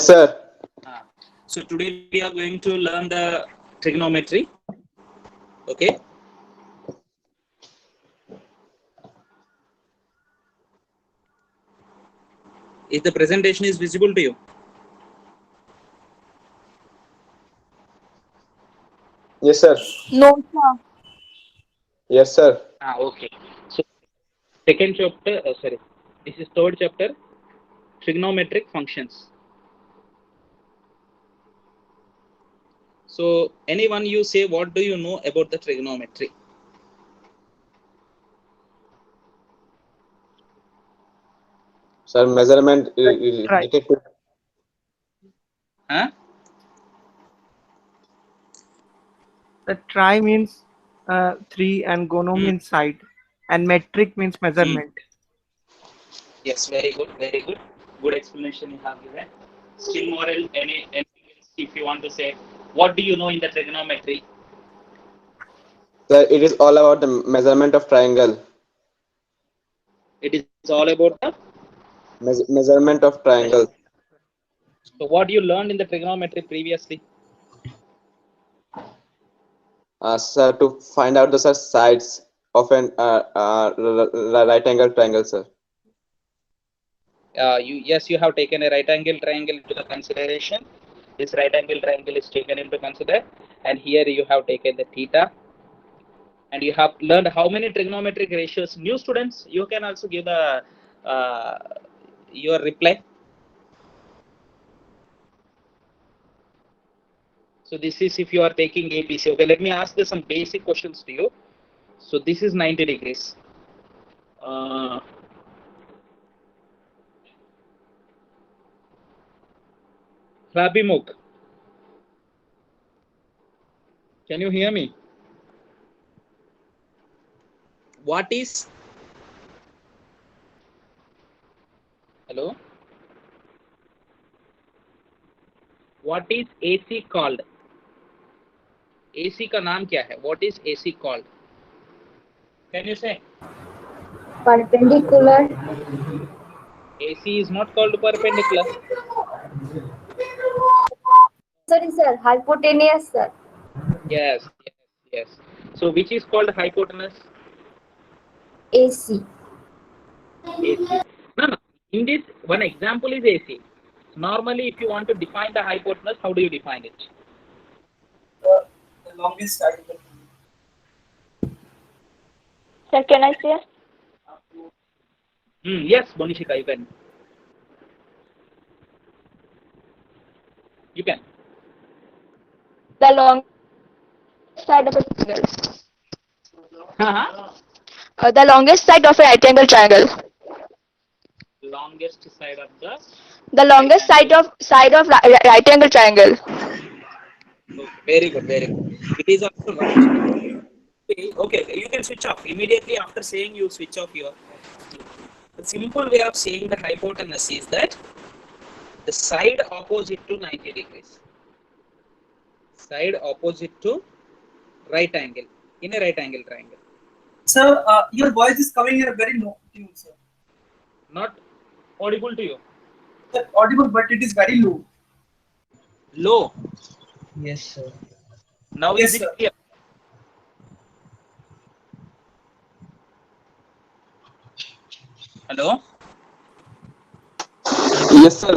sir. Ah. So today we are going to learn the trigonometry. Okay. If the presentation is visible to you. Yes, sir. No, sir. Yes, sir. Okay. So second chapter, sorry, this is third chapter, trigonometric functions. So anyone you say, what do you know about the trigonometry? Sir, measurement Right. related to. Huh? The tri means three and gono Hmm. means side and metric means Hmm. measurement. Yes, very good, very good. Good explanation you have given. Still more, anything else if you want to say, what do you know in the trigonometry? Sir, it is all about the measurement of triangle. It is all about the Measurement of triangle. measurement. So what you learned in the trigonometry previously? Sir, to find out the sir sides of an right angle triangle, sir. You have taken a right angle triangle into the consideration. This right angle triangle is taken into consider, and here you have taken the theta, and you have learned how many trigonometric ratios. New students, you can also give the uh, your reply. So this is if you are taking ABC. Okay, let me ask you some basic questions to you. So this is 90 degrees. Uh, Rabimuk, can you hear me? What is hello? What is AC called? AC का नाम क्या है? What is AC called? Can you say? Perpendicular. AC is not called perpendicular. Sorry, sir. Hypotenuse, sir. Yes, yes, yes. So which is called hypotenuse? AC. AC. No, no. In this, one example is AC. Normally, if you want to define the hypotenuse, how do you define it? The longest side. Sir, can I say? Yes, Bonishika, you can. You can. The long side of a triangle. Uh-huh. The longest side of a right angle triangle. Longest side of the The right longest angle. side of right angle triangle. Okay, very good, very good. It is also right. Okay, you can switch off immediately after saying you switch off your. The simple way of saying the hypotenuse is that the side opposite to 90 degrees. Side opposite to right angle in a right angle triangle. Sir, your voice is coming in a very low tune, sir. Not audible to you. Sir, audible, but it is very low. Low. Yes, sir. Now Yes, is it sir. clear? Hello? Yes, sir.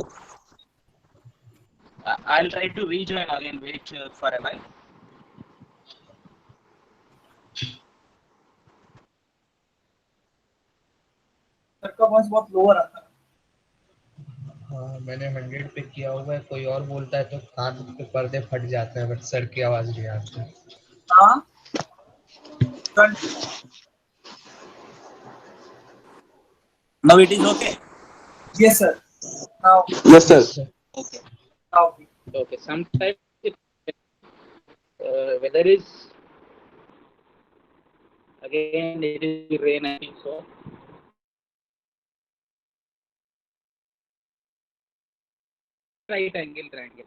I'll try to rejoin again. Wait for a while. Sir का voice बहुत lower आता है. हाँ मैंने 100 पे किया हुआ है. कोई और बोलता है तो कान के पर्दे फट जाते हैं, बट सर की आवाज नहीं आती. हाँ. Now it is okay. Yes, sir. Now. Yes, sir. Yes, sir. Okay. Now. Okay. Sometimes weather is again it is rain. I think so. Right angle triangle.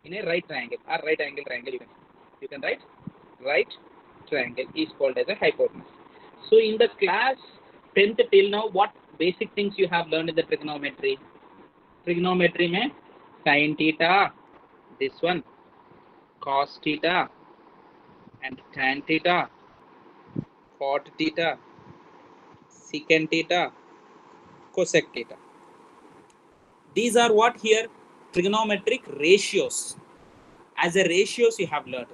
In a right triangle or right angle triangle, you can write right triangle is called as a hypotenuse. So in the class 10th till now, what basic things you have learned in the trigonometry? Trigonometry में Sin theta, this one, cos theta, and tan theta, cot theta, secant theta, cosec theta. These are what here? Trigonometric ratios. As a ratios you have learned.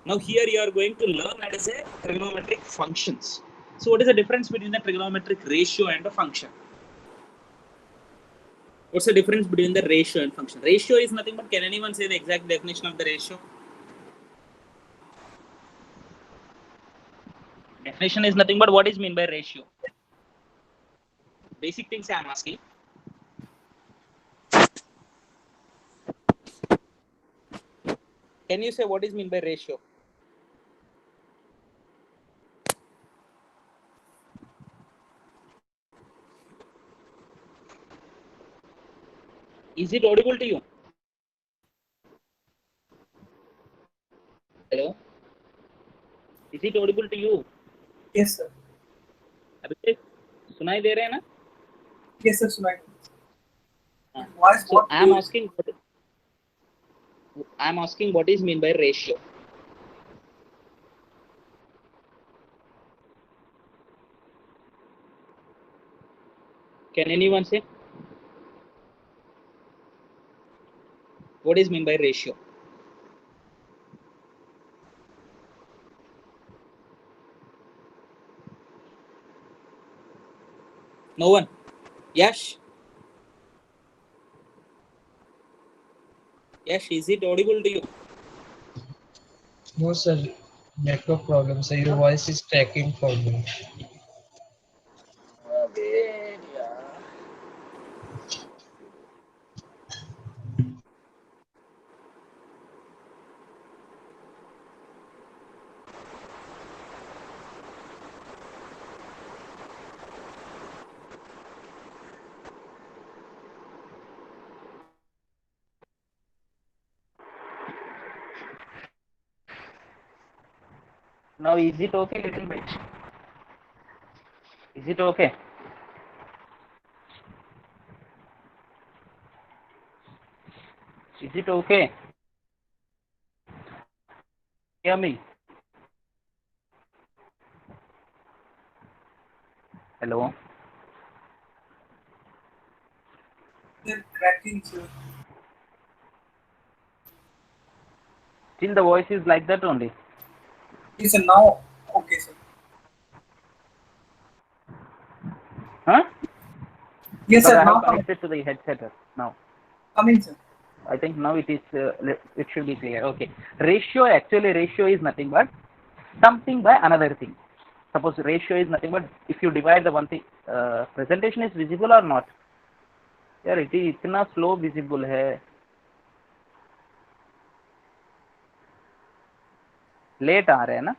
Now here you are going to learn as a trigonometric functions. So what is the difference between the trigonometric ratio and a function? What's the difference between the ratio and function? Ratio is nothing but, can anyone say the exact definition of the ratio? Definition is nothing but what is meant by ratio. Basic things I am asking. Can you say what is meant by ratio? Is it audible to you? Hello? Is it audible to you? Yes, sir. अभिषेक सुनाई दे रहे हैं ना? Yes, sir. Sunayi. हाँ. Why is So what? I am asking what is meant by ratio. Can anyone say? What is meant by ratio? No one. Yash. Yash, is it audible to you? No, sir. Network problem. So your voice is tracking for me. Now is it okay little bit? Is it okay? Is it okay? Hear me? Hello? They're cracking, sir. Still the voice is like that only. Yes, sir. Now, okay, sir. Huh? Yes, But sir. I Now have connected to the headset now. coming, sir. I think now it is. It should be clear. Okay. Ratio, actually ratio is nothing but something by another thing. Suppose ratio is nothing but if you divide the one thing. Presentation is visible or not? यार it is इतना slow visible है. Late आ रहे हैं ना?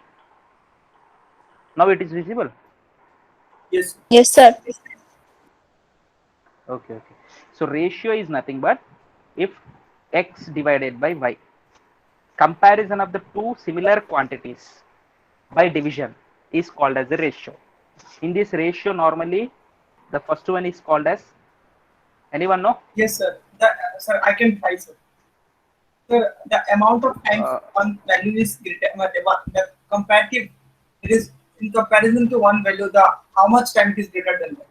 Now it is visible. Yes, sir. Yes, sir. Okay. So ratio is nothing but if x divided by y. Comparison of the two similar quantities by division is called as a ratio. In this ratio, normally the first one is called as, anyone know? Yes, sir. Sir, I can try, sir. Sir, the amount of times one value is greater, the comparative, it is in comparison to one value, the how much time it is greater than that.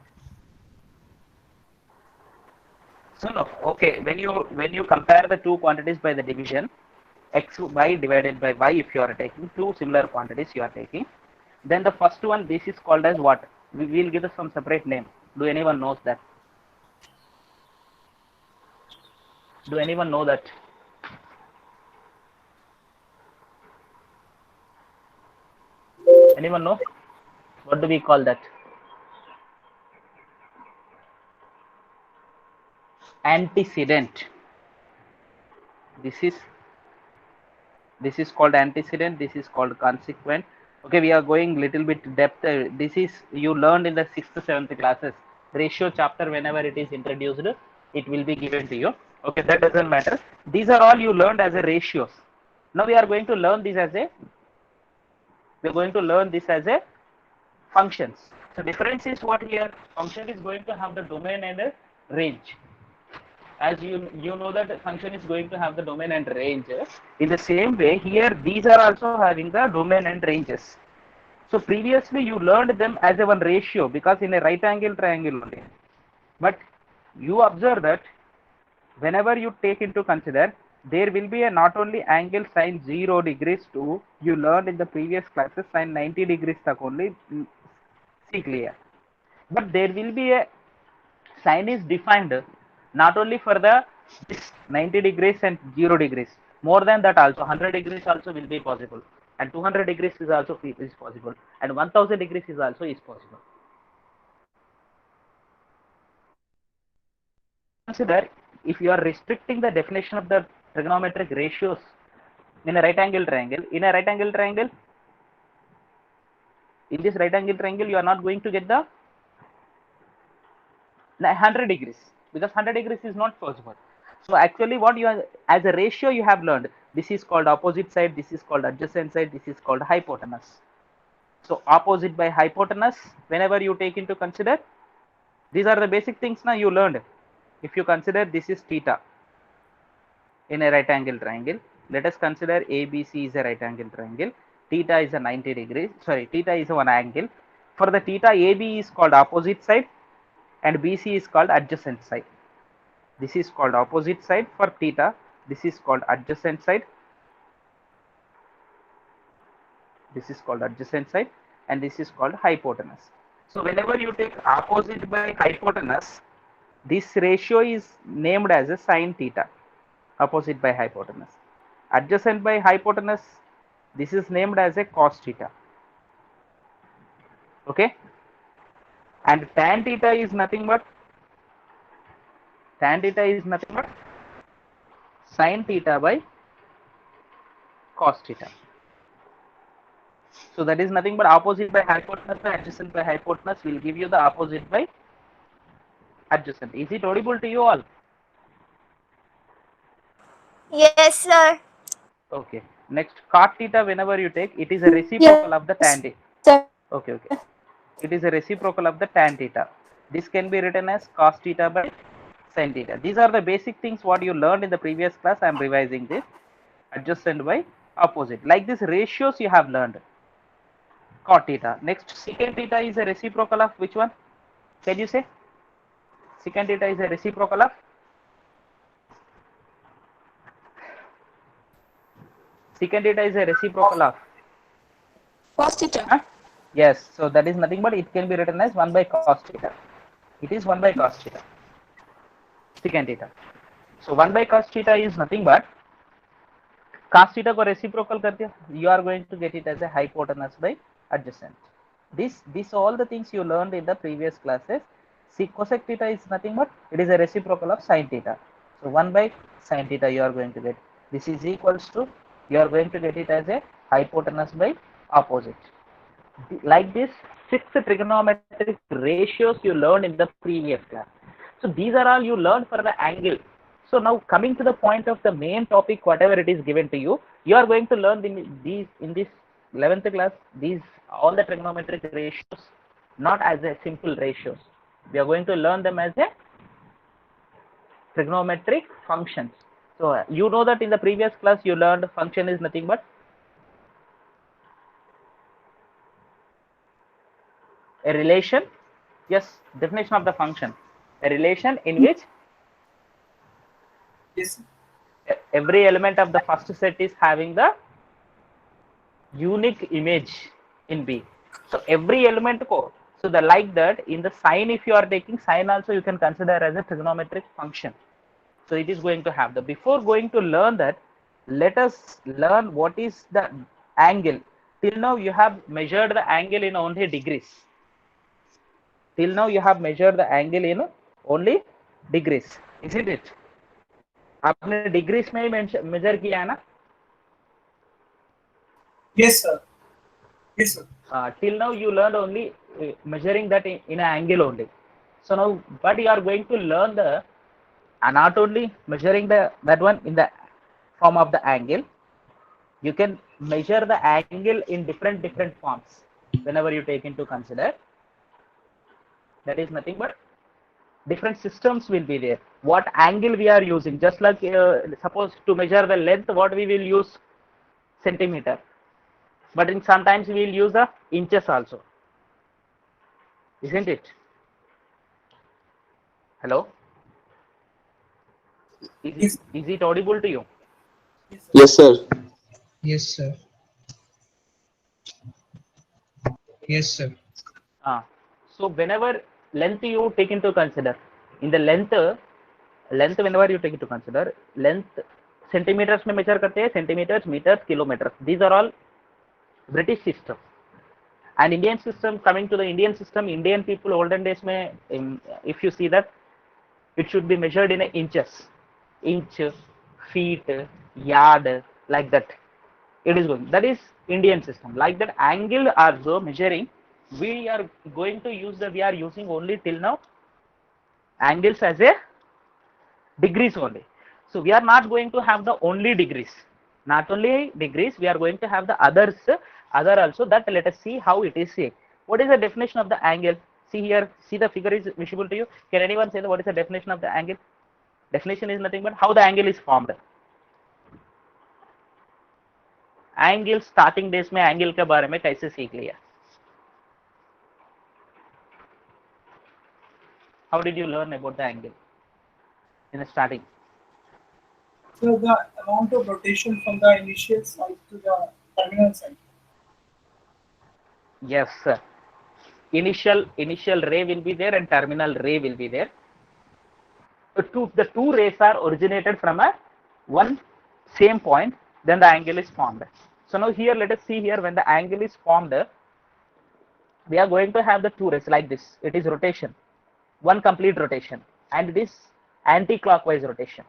So no, okay. When you compare the two quantities by the division, x y divided by y, if you are taking two similar quantities you are taking, then the first one, this is called as what? We will give some separate name. Do anyone knows that? Do anyone know that? Anyone know? What do we call that? Antecedent. This is called antecedent. This is called consequent. Okay, we are going little bit depth. This is you learned in the 6th 7th classes. Ratio chapter, whenever it is introduced, it will be given to you. Okay, that doesn't matter. These are all you learned as a ratios. Now we are going to learn this as a functions. So difference is what here? Function is going to have the domain and the range. as you know that the function is going to have the domain and range. In the same way, here these are also having the domain and ranges. So previously you learned them as a one ratio because in a right angle triangle only. But you observe that whenever you take into consider, there will be a not only angle sine 0 degrees to you learned in the previous classes sine 90 degrees tak only see clear. But there will be a sine is defined not only for the this 90 degrees and 0 degrees, more than that also 100 degrees also will be possible, and 200 degrees is also is possible, and 1000 degrees is also is possible. Consider if you are restricting the definition of the trigonometric ratios in a right angle triangle, in this right angle triangle you are not going to get the 100 degrees because 100 degrees is not possible. So actually what you are as a ratio you have learned, this is called opposite side, this is called adjacent side, this is called hypotenuse. So opposite by hypotenuse, whenever you take into consider, these are the basic things now you learned. If you consider this is theta in a right angle triangle, let us consider ABC is a right angle triangle, theta is a 90 degrees, sorry, theta is one angle. For the theta, AB is called opposite side and BC is called adjacent side. This is called opposite side for theta, this is called adjacent side, this is called adjacent side, and this is called hypotenuse. So whenever you take opposite by hypotenuse, this ratio is named as a sine theta, opposite by hypotenuse. Adjacent by hypotenuse, this is named as a cos theta. Okay, and tan theta is nothing but sine theta by cos theta. So that is nothing but opposite by hypotenuse by adjacent by hypotenuse will give you the opposite by adjacent. Is it audible to you all? Yes, sir. Okay. Next, cot theta, whenever you take, it is a reciprocal of the tan theta. Sir. Okay. It is a reciprocal of the tan theta. This can be written as cos theta by sin theta. These are the basic things what you learned in the previous class. I am revising this. Adjacent by opposite. Like this ratios you have learned. Cot theta. Next, secant theta is a reciprocal of which one? Can you say? Secant theta is a reciprocal of? Secant theta is a reciprocal of? Cos theta. Huh? Yes, so that is nothing but it can be written as 1 by cos theta. It is 1 by cos theta. Secant theta. So 1 by cos theta is nothing but cos theta को reciprocal कर दिया. You are going to get it as a hypotenuse by adjacent. This all the things you learned in the previous classes. Cosec theta is nothing but it is a reciprocal of sin theta. So 1 by sin theta you are going to get. This is equals to you are going to get it as a hypotenuse by opposite. Like this 6 trigonometric ratios you learned in the previous class. So these are all you learned for the angle. So now coming to the point of the main topic, whatever it is given to you, you are going to learn in this 11th class these all the trigonometric ratios, not as a simple ratios. We are going to learn them as a trigonometric functions. So you know that in the previous class you learned function is nothing but a relation. Yes, definition of the function. A relation in which Yes. every element of the first set is having the unique image in B. So every element ko. So the like that in the sine, if you are taking sine also you can consider as a trigonometric function. So it is going to have the, before going to learn that, let us learn what is the angle. Till now you have measured the angle in only degrees. Till now you have measured the angle in only degrees, isn't it? आपने degrees में ही measure किया है ना? Yes, sir. Yes, sir. Till now you learned only measuring that in an angle only. So now, but you are going to learn the not only measuring that one in the form of the angle. You can measure the angle in different forms whenever you take into consider. That is nothing but different systems will be there. What angle we are using, just like suppose to measure the length, what we will use centimeter, but in sometimes we will use the inches also, isn't it? Hello, is it audible to you? Yes, sir. Yes, sir. Yes, sir. So whenever length you take into consider, in the length whenever you take into consider, length centimeters में measure करते हैं, centimeters, meters, kilometers. These are all British system. And Indian system, coming to the Indian system, Indian people olden days में, if you see that, it should be measured in inches, inch, feet, yard, like that. It is going. That is Indian system. Like that, angle also measuring. We are going to use we are using only till now angles as a degrees only. So we are not going to have the only degrees. Not only degrees, we are going to have the other also. That let us see how it is say. What is the definition of the angle? See here, see the figure is visible to you. Can anyone say what is the definition of the angle? Definition is nothing but how the angle is formed. Angle starting days में angle के बारे में कैसे सीख लिया? How did you learn about the angle in the starting? So the amount of rotation from the initial side to the terminal side. Yes, sir. Initial ray will be there and terminal ray will be there. The two rays are originated from one same point, then the angle is formed. So now here let us see here, when the angle is formed, we are going to have the two rays like this. It is rotation, one complete rotation, and it is anti-clockwise rotation.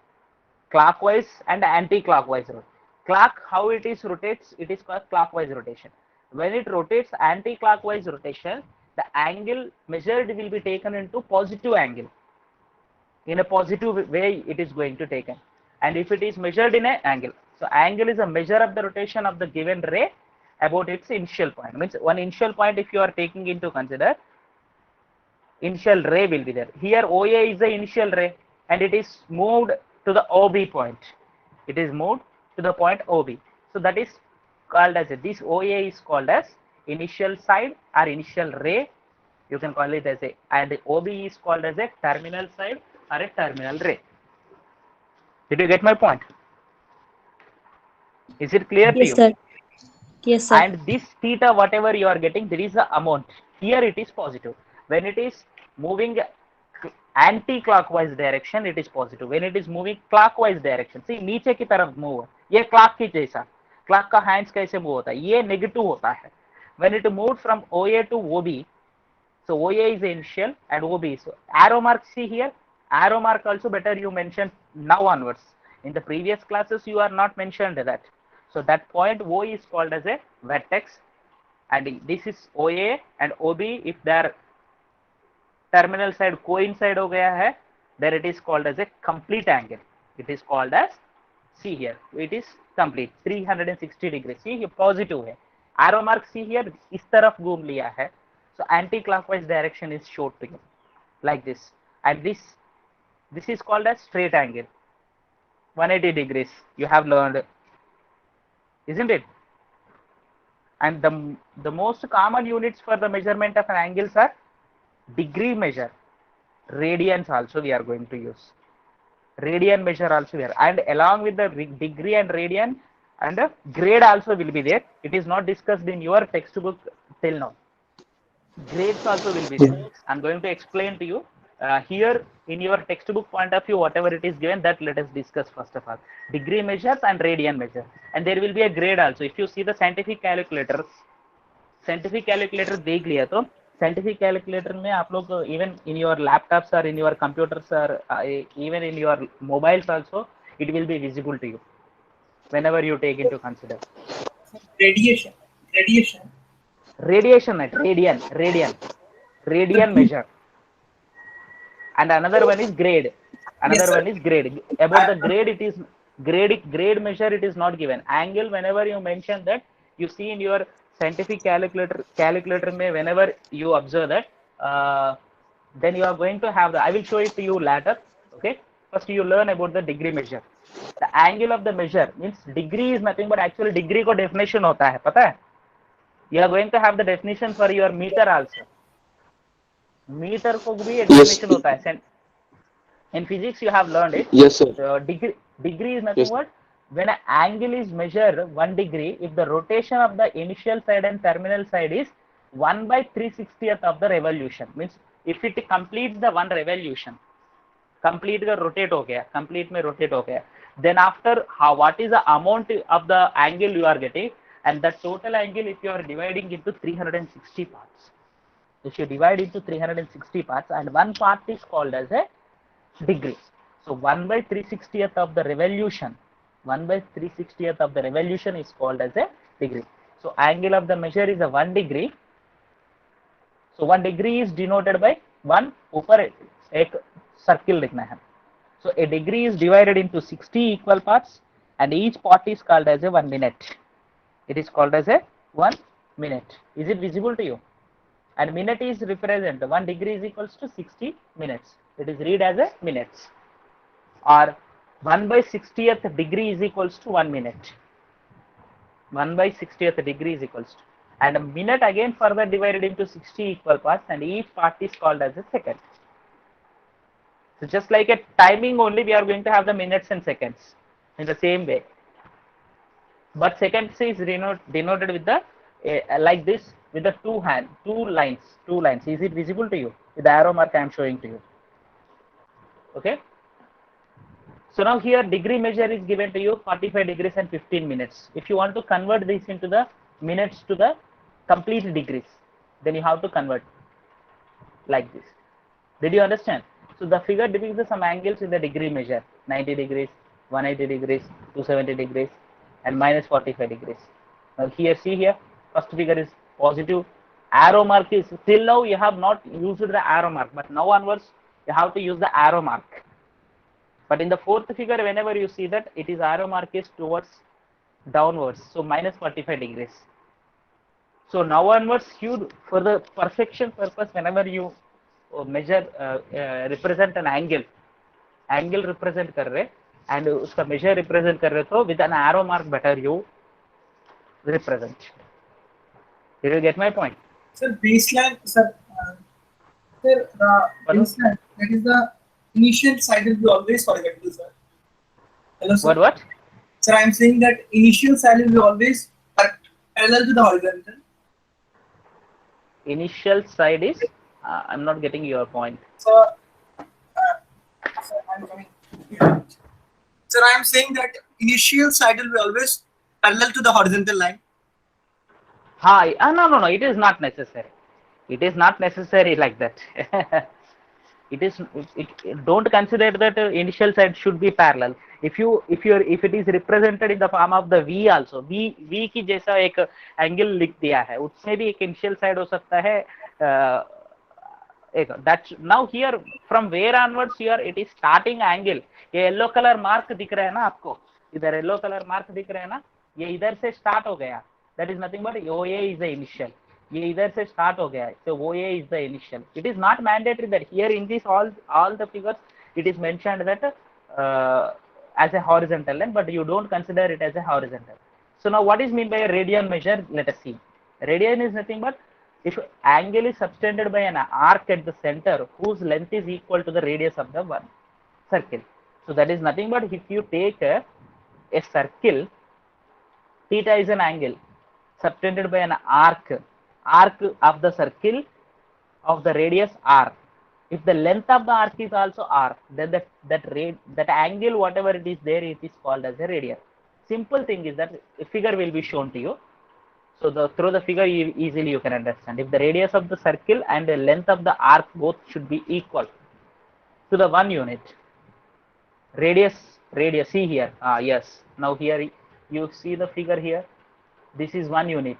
Clockwise and anti-clockwise rotation. Clock, how it is rotates, it is called clockwise rotation. When it rotates anti-clockwise rotation, the angle measured will be taken into positive angle. In a positive way it is going to taken. And if it is measured in an angle, so angle is a measure of the rotation of the given ray about its initial point. Means one initial point, if you are taking into consider, initial ray will be there. Here OA is the initial ray and it is moved to the OB point. It is moved to the point OB. So that is called as this OA is called as initial side or initial ray. You can call it as and the OB is called as a terminal side or a terminal ray. Did you get my point? Is it clear to you? Yes, sir. Yes, sir. And this theta, whatever you are getting, there is the amount. Here it is positive. When it is moving anti-clockwise direction, it is positive. When it is moving clockwise direction, see नीचे की तरफ move, ये clock की जैसा. Clock का hands कैसे move होता है? ये negative होता है. When it moved from OA to OB, so OA is the initial and OB. So arrow mark, see here. Arrow mark also better you mention now onwards. In the previous classes you are not mentioned that. So that point O is called as a vertex, and this is OA and OB. If their terminal side coincide हो गया है, then it is called as a complete angle. It is called as, see here, it is complete 360 degrees. See here positive है. Arrow mark see here इस तरफ घूम लिया है. So anti-clockwise direction is shown to you like this, and this is called as straight angle. 180 degrees you have learned, isn't it? And the most common units for the measurement of an angles are degree measure, radians also we are going to use. Radian measure also there, and along with the degree and radian and the grade also will be there. It is not discussed in your textbook till now. Grades also will be there. I'm going to explain to you here in your textbook point of view, whatever it is given, that let us discuss first of all. Degree measures and radian measure, and there will be a grade also. If you see the scientific calculator देख लिया तो scientific calculator में आप लोग even in your laptops or in your computers or even in your mobiles also, it will be visible to you whenever you take into consider. Radian measure. And another one is grade. One is grade. About the grade, it is grade measure, it is not given. Angle, whenever you mention that, you see in your scientific calculator mein, whenever you observe that then you are going to have the, I will show it to you later. Okay, first you learn about the degree measure. The angle of the measure means degree is nothing but actually degree को definition होता है, पता है? You are going to have the definition for your meter also. Meter को भी एक definition होता है. In physics you have learned it. Yes, sir. So degree is nothing but when an angle is measured 1 degree, if the rotation of the initial side and terminal side is 1 by 360th of the revolution, means if it completes the one revolution, complete का rotate हो गया, complete में rotate हो गया, then after what is the amount of the angle you are getting, and the total angle if you are dividing into 360 parts. If you divide into 360 parts, and one part is called as a degree. So 1 by 360th of the revolution, 1 by 360th of the revolution is called as a degree. So angle of the measure is a 1 degree. So 1 degree is denoted by 1 ऊपर एक circle लिखना है. So a degree is divided into 60 equal parts, and each part is called as a 1 minute. It is called as a 1 minute. Is it visible to you? And minute is represent 1 degree is equals to 60 minutes. It is read as a minutes. Or 1 by 60th degree is equals to 1 minute. 1 by 60th degree is equals to, and a minute again further divided into 60 equal parts, and each part is called as a second. So just like a timing only, we are going to have the minutes and seconds in the same way. But seconds is denoted with the like this, with the two lines. Is it visible to you? With the arrow mark I am showing to you. Okay. So now here degree measure is given to you 45 degrees and 15 minutes. If you want to convert this into the minutes to the complete degrees, then you have to convert like this. Did you understand? So the figure depicts some angles in the degree measure: 90 degrees, 180 degrees, 270 degrees, and minus 45 degrees. Now here, see here, first figure is positive. Arrow mark is, till now you have not used the arrow mark, but now onwards you have to use the arrow mark. But in the fourth figure, whenever you see that, it is arrow mark is towards downwards, so minus 45 degrees. So now onwards, you, for the perfection purpose, whenever you measure, represent an angle represent कर रहे, and उसका measure represent कर रहे, तो with an arrow mark better you represent. Did you get my point? Sir, baseline, sir, the baseline, that is the initial side will be always horizontal, sir. Hello, sir. What? Sir, I am saying that initial side will be always parallel to the horizontal. Initial side is, I'm not getting your point. Sir, I'm coming. Sir, I am saying that initial side will be always parallel to the horizontal line. Hi, no, it is not necessary. It is not necessary like that. Don't consider that initial side should be parallel. If it is represented in the form of the V also, V की जैसा एक angle लिख दिया है, उसमें भी एक initial side हो सकता है. That now here from where onwards here it is starting angle. ये yellow color mark दिख रहा है ना आपको, इधर yellow color mark दिख रहा है ना, ये इधर से start हो गया. That is nothing but OA is the initial. ये इधर से start हो गया है, so OA is the initial. It is not mandatory that here in this all the figures it is mentioned that as a horizontal line, but you don't consider it as a horizontal. So now what is meant by a radian measure? Let us see. Radian is nothing but if angle is subtended by an arc at the center whose length is equal to the radius of the one circle. So that is nothing but if you take a circle, theta is an angle subtended by an arc of the circle of the radius r. If the length of the arc is also r, then that angle whatever it is there, it is called as a radian. Simple thing is that a figure will be shown to you. So through the figure easily you can understand. If the radius of the circle and the length of the arc both should be equal to the 1 unit. Radius, see here. Yes. Now here you see the figure here. This is 1 unit.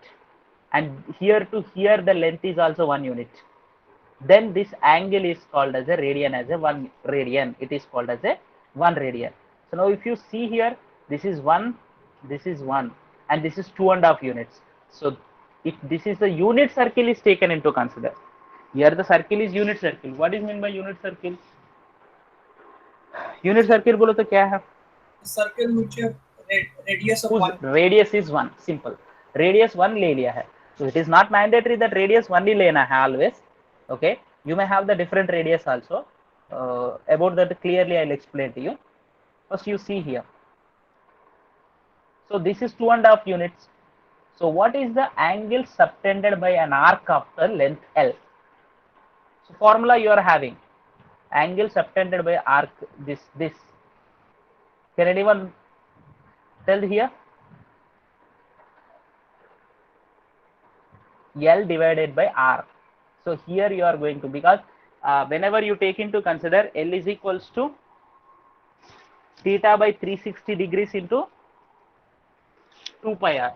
And here to here the length is also 1 unit. Then this angle is called as a radian, as a 1 radian. It is called as a 1 radian. So now if you see here, this is 1, and this is 2.5 units. So if this is the unit circle is taken into consider. Here the circle is unit circle. What is meant by unit circle? Unit circle बोलो तो क्या है? Circle which have radius of Whose 1. radius is 1. Simple. Radius 1 ले लिया है. So it is not mandatory that radius 1 ही लेना है always. Okay. You may have the different radius also. About that clearly I'll explain to you. First you see here. So this is 2.5 units. So what is the angle subtended by an arc of the length L? So formula you are having. Angle subtended by arc this. Can anyone tell here? L divided by R. So here you are going to, because whenever you take into consider L is equals to theta by 360 degrees into 2 pi r.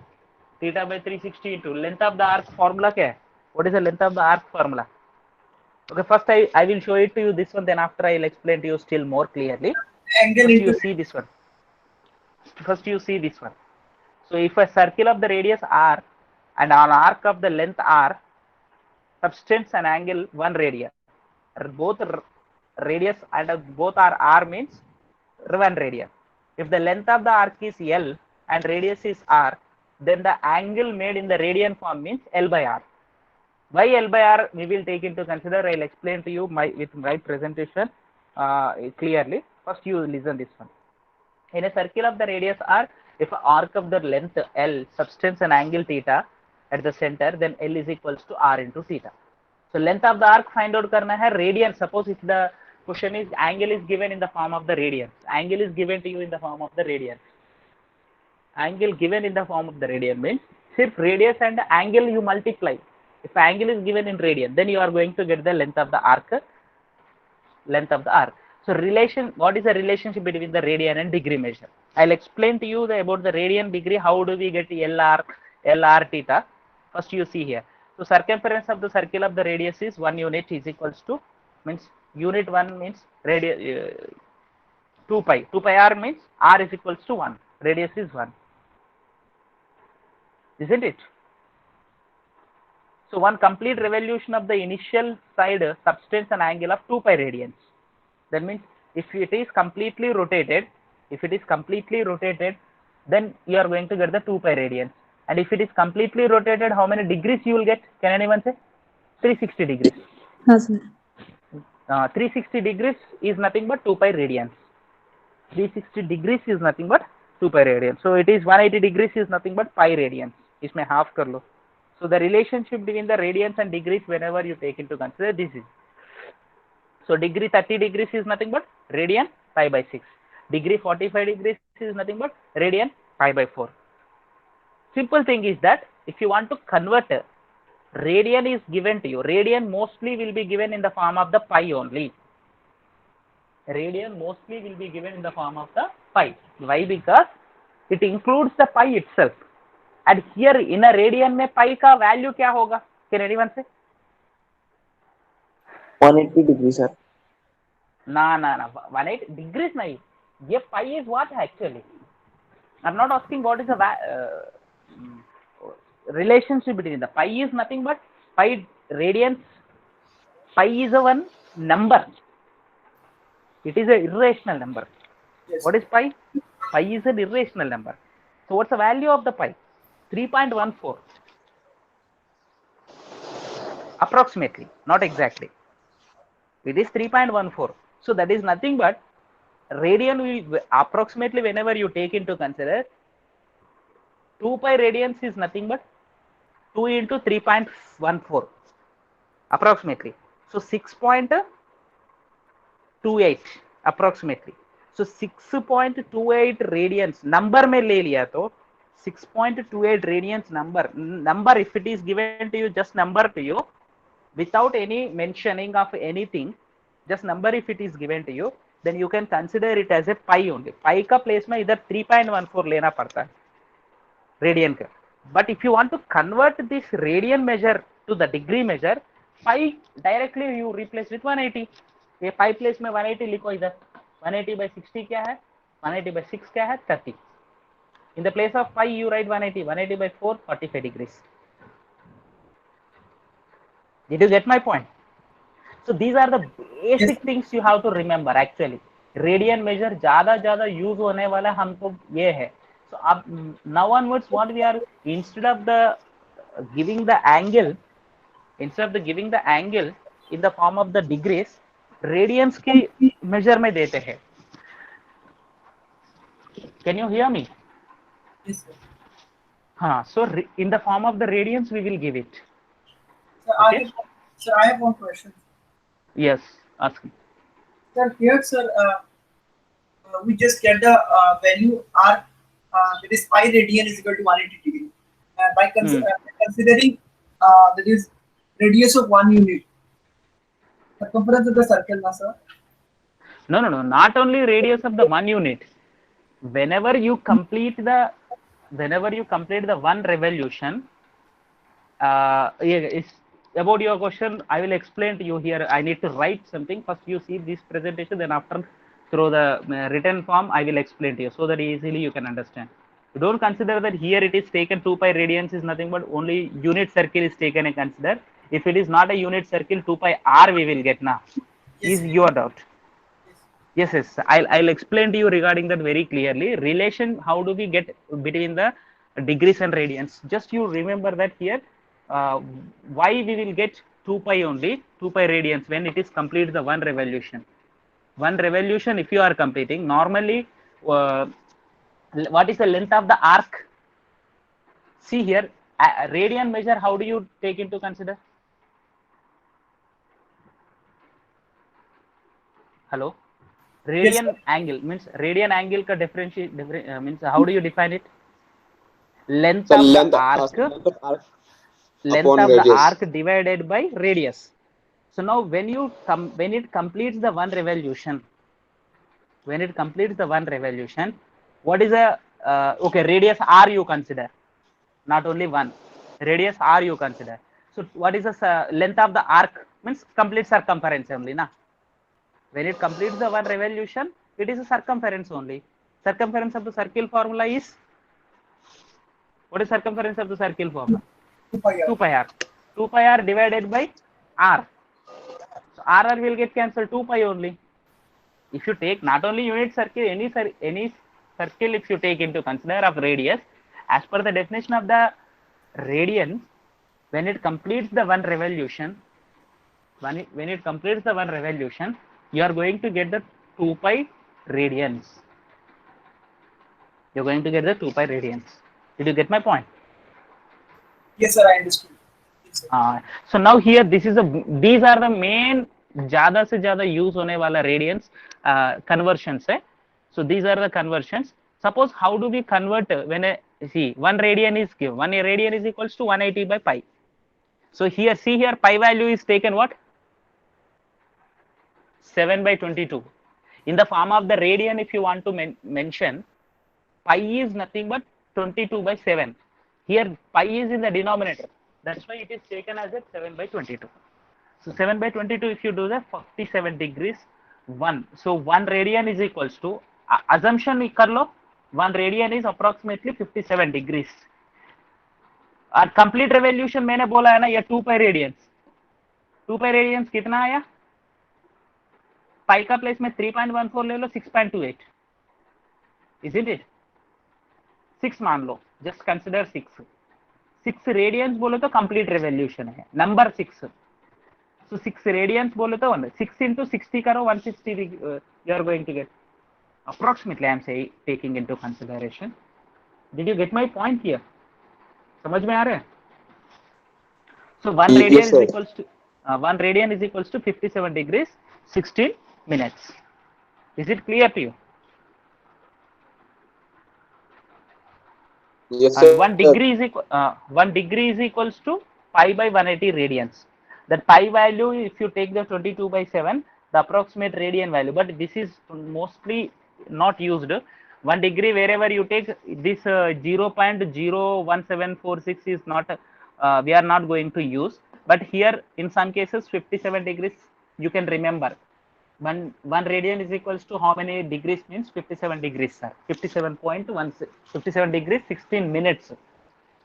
Theta by 360 into length of the arc formula क्या है? What is the length of the arc formula? Okay, first I will show it to you this one, then after I will explain to you still more clearly. Angle First into you see this one. First you see this one. So if a circle of the radius r and an arc of the length r subtends an angle 1 radian, both radius and both are r means 1 radian. If the length of the arc is L and radius is r, then the angle made in the radian form means L by r. Why L by r we will take into consider. I'll explain to you with my presentation clearly. First you listen this one. In a circle of the radius r, if arc of the length L subtends an angle theta at the center, then L is equals to r into theta. So length of the arc find out karna hai radian. Suppose if the question is angle is given in the form of the radian. Angle is given to you in the form of the radian. Angle given in the form of the radian means sirf radius and angle you multiply. If angle is given in radian, then you are going to get the length of the arc. So what is the relationship between the radian and degree measure? I'll explain to you about the radian degree. How do we get LR theta? First you see here. So circumference of the circle of the radius is 1 unit is equals to, means unit 1 means radius 2 pi. 2 pi r means r is equals to 1. Radius is 1. Isn't it? So one complete revolution of the initial side subtends an angle of 2 pi radians. That means if it is completely rotated, then you are going to get the 2 pi radians. And if it is completely rotated, how many degrees you will get? Can anyone say? 360 degrees. Yes, sir. 360 degrees is nothing but 2 pi radians. 360 degrees is nothing but 2 pi radians. So it is 180 degrees is nothing but pi radians. इसमें half कर लो. So the relationship between the radians and degrees, whenever you take into consider, this is. So degree 30 degrees is nothing but radian pi by 6. Degree 45 degrees is nothing but radian pi by 4. Simple thing is that if you want to convert, radian is given to you. Radian mostly will be given in the form of the pi only. Radian mostly will be given in the form of the pi. Why? Because it includes the pi itself. And here in a radian में pi का value क्या होगा? Can anyone say? 180 degrees, sir. ना 180 degrees नहीं. ये pi is what actually? I'm not asking what is the relationship between the pi is nothing but pi radians. Pi is a one number. It is an irrational number. Yes. What is pi? Pi is an irrational number. So what's the value of the pi? 3.14 approximately, not exactly. It is 3.14. So that is nothing but radian will approximately, whenever you take into consider, 2 pi radians is nothing but 2 into 3.14 approximately. So 6.28 approximately. So 6.28 radians number में ले लिया तो 6.28 radians number if it is given to you, just number to you without any mentioning of anything, just number if it is given to you, then you can consider it as a pi only. Pi का place में इधर 3.14 लेना पड़ता है radian का. But if you want to convert this radian measure to the degree measure, pi directly you replace with 180. ये pi place में 180 लिखो इधर. 180 by 60 क्या है? 180 by 6 क्या है? 30. In the place of pi, you write 180. 180 by 4, 45 degrees. Did you get my point? So these are the basic things you have to remember actually. Radian measure ज़्यादा use होने वाला हमको ये है. So now onwards what we are, instead of the giving the angle in the form of the degrees, radians की measure में देते हैं. Can you hear me? Yes, sir. So in the form of the radians we will give it. Sir, Okay. I have one question. Yes, ask me. Sir, here, sir, we just get the value R, that is pi radian is equal to 180 degree. By considering that is radius of 1 unit, circumference of the circle, na, sir? No, not only radius of the 1 unit. Whenever you complete the one revolution, it's about your question. I will explain to you here. I need to write something. First you see this presentation, then after through the written form I will explain to you so that easily you can understand. You don't consider that here it is taken 2 pi radians is nothing but only unit circle is taken and consider. If it is not a unit circle, 2 pi r we will get now. Is your doubt? Yes. I'll explain to you regarding that very clearly. Relation, how do we get between the degrees and radians? Just you remember that here. Why we will get 2 pi only, 2 pi radians when it is complete the one revolution. One revolution if you are completing, normally what is the length of the arc? See here, radian measure, how do you take into consider? Hello? Radian angle means radian angle ka differentiate means how do you define it? Length of the arc divided by radius. So now when it completes the one revolution, what is the radius r you consider, not only one, radius r you consider. So what is the length of the arc? Means complete circumference only, na? When it completes the one revolution, it is a circumference only. Circumference of the circle formula is, what is circumference of the circle formula? 2 pi r. 2 pi r divided by r. So r will get cancelled, 2 pi only. If you take not only unit circle, any circle if you take into consider of radius, as per the definition of the radian, when it completes the one revolution, you are going to get the 2 pi radians. You're going to get the 2 pi radians. Did you get my point? Yes, sir, I understood. Yes, sir. So now here these are the main ज़्यादा से ज़्यादा use होने वाला radians conversions है. So these are the conversions. Suppose how do we convert when see 1 radian is given? 1 radian is equals to 180 by pi. So here see here pi value is taken what? 7 by 22. In the form of the radian, if you want to mention, pi is nothing but 22 by 7. Here pi is in the denominator. That's why it is taken as a 7 by 22. So 7 by 22, if you do the 47 degrees 1. So 1 radian is equals to, assumption kar lo, 1 radian is approximately 57 degrees. और complete revolution मैंने बोला है ना ये 2 pi radians. 2 pi radians कितना आया? pi का place में 3.14 ले लो, 6.28. Isn't it? 6 मान लो. Just consider 6. 6 radians बोलो तो complete revolution है. Number 6. So 6 radians बोलो तो 6 into 60 करो 160 you are going to get. Approximately I am saying taking into consideration. Did you get my point here? समझ में आ रहा है? So 1 radian is equals to 1 radian is equals to 57 degrees 16 minutes. Is it clear to you? Yes, sir. 1 degree is equals to pi by 180 radians. That pi value, if you take the 22 by 7, the approximate radian value, but this is mostly not used. 1 degree wherever you take this 0.01746 is not, we are not going to use. But here in some cases 57 degrees you can remember. 1 radian is equals to how many degrees means 57 degrees, sir. 57 degrees 16 minutes.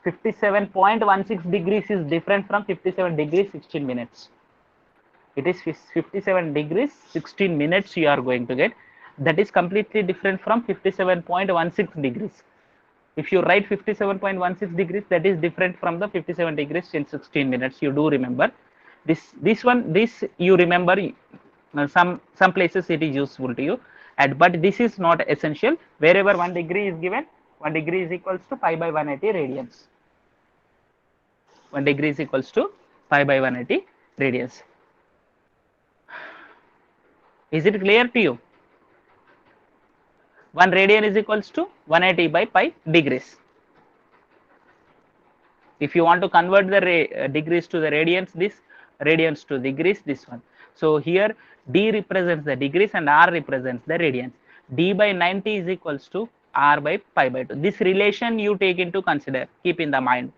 57.16 degrees is different from 57 degrees 16 minutes. It is 57 degrees 16 minutes you are going to get. That is completely different from 57.16 degrees. If you write 57.16 degrees, that is different from the 57 degrees in 16 minutes. You do remember this one. This you remember. Some places it is useful to you, but this is not essential. Wherever 1 degree is given, 1 degree is equals to pi by 180 radians. 1 degree is equals to pi by 180 radians. Is it clear to you? 1 radian is equals to 180 by pi degrees. If you want to convert the degrees to the radians, this radians to degrees, this one. So here d represents the degrees and r represents the radians. D by 90 is equals to r by pi by 2. This relation you take into consider, keep in the mind.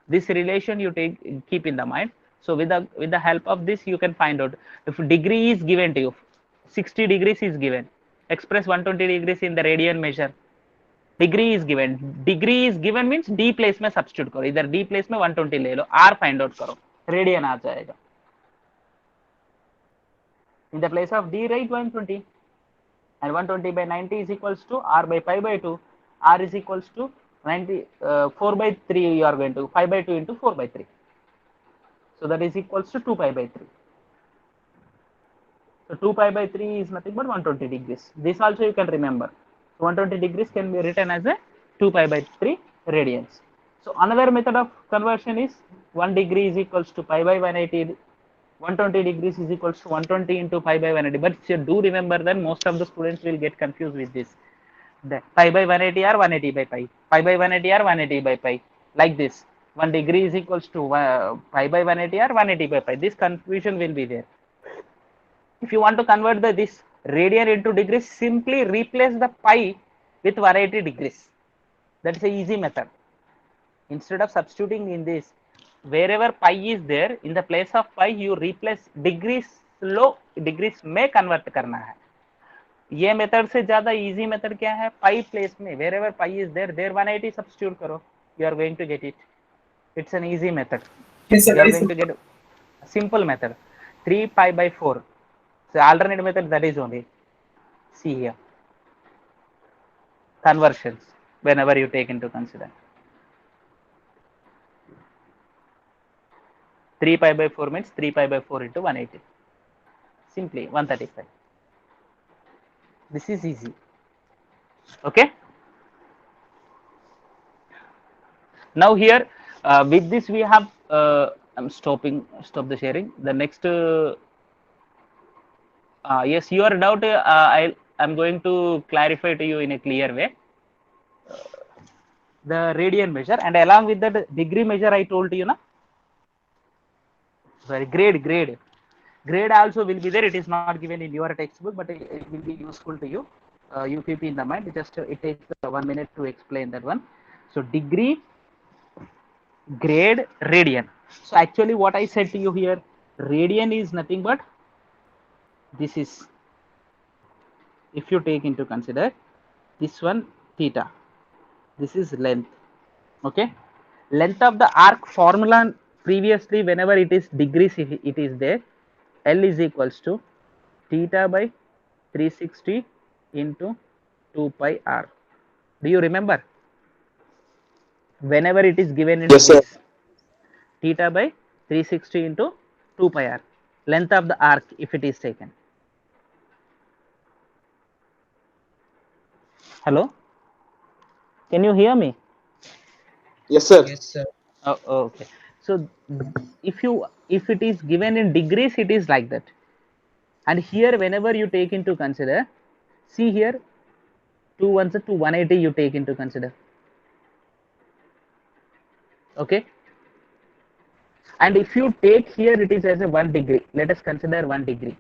This relation you keep in the mind. So with the help of this, you can find out if degree is given to you, 60 degrees is given. Express 120 degrees in the radian measure. Degree is given means D place में substitute करो, इधर D place में 120 ले लो, are find out करो, radian आ जाएगा. In the place of D right 120 and 120 by 90 is equals to r by pi by 2. R is equals to 4 by 3. You are going to 5 by 2 into 4 by 3. So that is equals to 2 pi by 3. So 2 pi by 3 is nothing but 120 degrees. This also you can remember. 120 degrees can be written as a 2 pi by 3 radians. So another method of conversion is 1 degree is equals to pi by 180. 120 degrees is equals to 120 into pi by 180. But you do remember that most of the students will get confused with this. The pi by 180 or 180 by pi. Pi by 180 or 180 by pi. Like this. 1 degree is equals to pi by 180 or 180 by pi. This confusion will be there. If you want to convert this radian into degrees, simply replace the pi with 180 degrees. That is a easy method. Instead of substituting in this, wherever pi is there, in the place of pi you replace degrees degrees में convert करना है. ये method से ज्यादा easy method क्या है, पाई place में wherever pi is there 180 substitute करो, you are going to get it. It's an easy method. Yes, sir, you are going to get a simple method. 3 pi by 4. So alternate method, that is only. See here. Conversions, whenever you take into consider. 3 pi by 4 means 3 pi by 4 into 180. Simply 135. This is easy. Okay. Now here, with this we have, I'm stop the sharing. The next, yes, your doubt, I'm going to clarify to you in a clear way. The radian measure, and along with that degree measure I told you, na? Sorry, grade also will be there. It is not given in your textbook, but it will be useful to you. You keep in the mind. Just it takes 1 minute to explain that one. So degree, grade, radian. So actually what I said to you here, radian is nothing but this is, if you take into consider this one theta, this is length. Okay, length of the arc formula previously, whenever it is degrees, if it is there, L is equals to theta by 360 into 2 pi r. Do you remember? Whenever it is given in Yes, sir. degrees, theta by 360 into 2 pi r, length of the arc if it is taken. Hello, can you hear me? Yes, sir. Yes, sir. Oh, okay. So if it is given in degrees, it is like that. And here, whenever you take into consider, see here, 2 ones to 180 you take into consider. Okay. And if you take here, it is as a 1 degree. Let us consider 1 degree.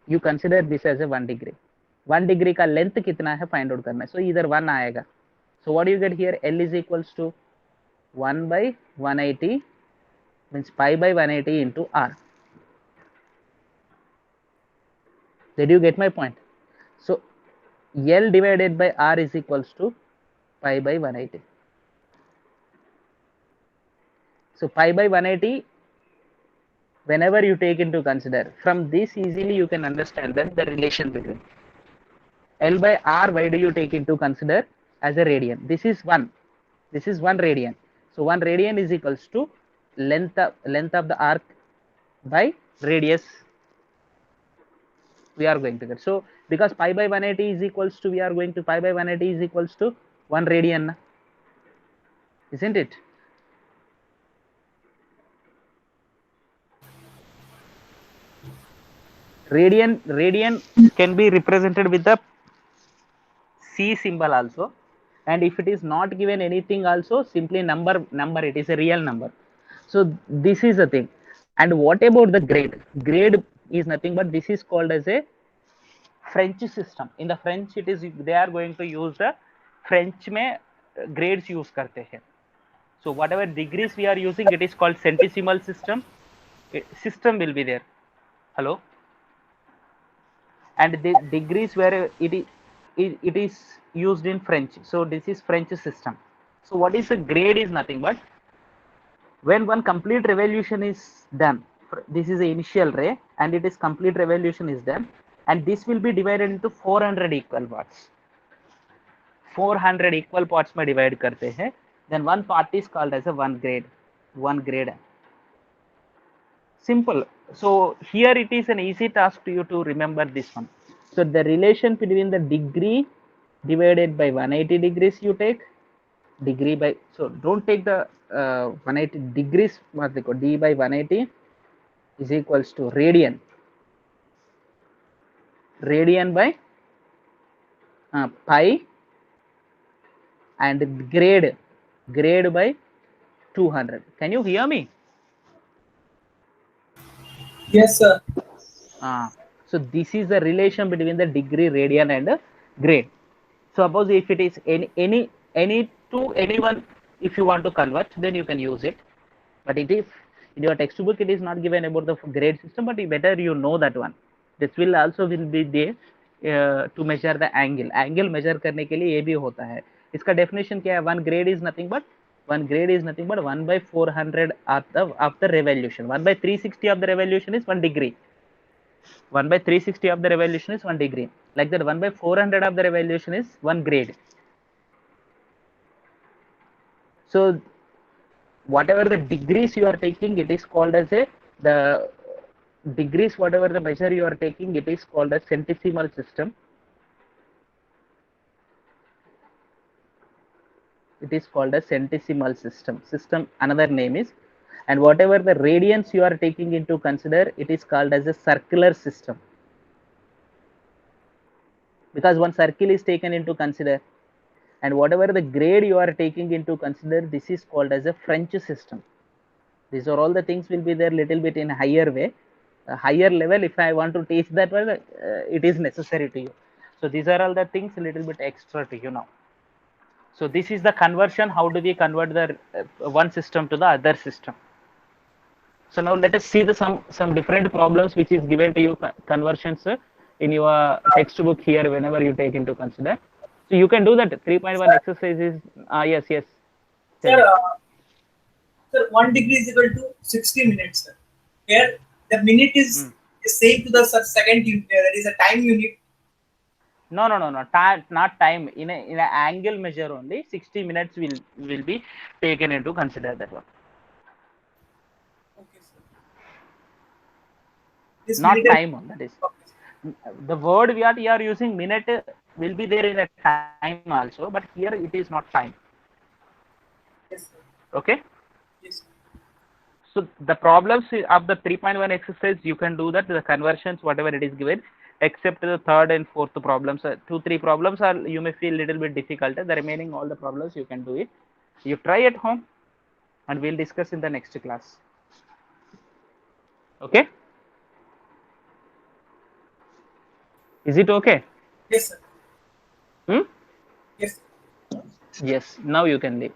You consider this as a 1 degree. 1 degree का length कितना है find out करना है. So इधर 1 आएगा. So what do you get here? L is equals to 1 by 180 means pi by 180 into r. Did you get my point? So L divided by r is equals to pi by 180. So pi by 180, whenever you take into consider, from this easily you can understand that the relation between L by R, why do you take into consider as a radian? This is 1 radian. So 1 radian is equals to length of the arc by radius we are going to get. So because pi by 180 is equals to, we are going to pi by 180 is equals to 1 radian, isn't it? Radian can be represented with the C symbol also, and if it is not given anything also, simply number, it is a real number. So this is the thing. And what about the grade? Grade is nothing but this is called as a French system. In the French, it is, they are going to use the French में grades use करते हैं. So whatever degrees we are using, it is called centesimal system. System will be there. Hello. And the degrees where it is used in French. So this is French system. So what is a grade is nothing but when one complete revolution is done. This is the initial ray, and it is complete revolution is done, and this will be divided into 400 equal parts. 400 equal parts में divide करते हैं. Then one part is called as a one grade. Simple. So here it is an easy task to you to remember this one. So the relation between the degree divided by 180 degrees you take, degree by, so don't take the 180 degrees, d by 180 is equals to radian by pi, and grade by 200. Can you hear me? Yes, sir. So this is the relation between the degree, radian, and grade. Suppose if it is any to anyone, if you want to convert, then you can use it. But it is in your textbook, it is not given about the grade system, but better you know that one. This will also will be there to measure the angle. Angle measure करने के लिए ये भी होता है. इसका definition क्या है? One grade is nothing but 1 by 400 of the revolution. 1 by 360 of the revolution is 1 degree. 1 by 360 of the revolution is 1 degree. Like that, 1 by 400 of the revolution is 1 grade. So whatever the degrees you are taking, it is called as the degrees, whatever the measure you are taking, it is called a centesimal system. It is called a centesimal system. Another name is, and whatever the radians you are taking into consider, it is called as a circular system, because one circle is taken into consider. And whatever the grade you are taking into consider, this is called as a French system. These are all the things will be there little bit in higher way, a higher level. If I want to teach that one, it is necessary to you. So these are all the things a little bit extra to you now. So this is the conversion. How do we convert the one system to the other system? So now let us see the some different problems which is given to you, conversions in your textbook here whenever you take into consider. So you can do that 3.1 exercises. Yes. Sir, 1 degree is equal to 60 minutes. Sir. Here the minute is same to the second unit. There is a time unit. No. Not time. In a angle measure only, 60 minutes will be taken into consider that one. Okay, sir. Not time on that is. The word we are using minute will be there in a time also, but here it is not time. Yes, sir. Okay. Yes, sir. So the problems of the 3.1 exercise, you can do that, the conversions, whatever it is given, except the third and fourth problems. 2-3 problems are, you may feel little bit difficult. The remaining all the problems you can do it. You try at home, and we'll discuss in the next class. Okay. Is it okay? Yes, sir. Hmm? Yes. Yes. Now you can leave.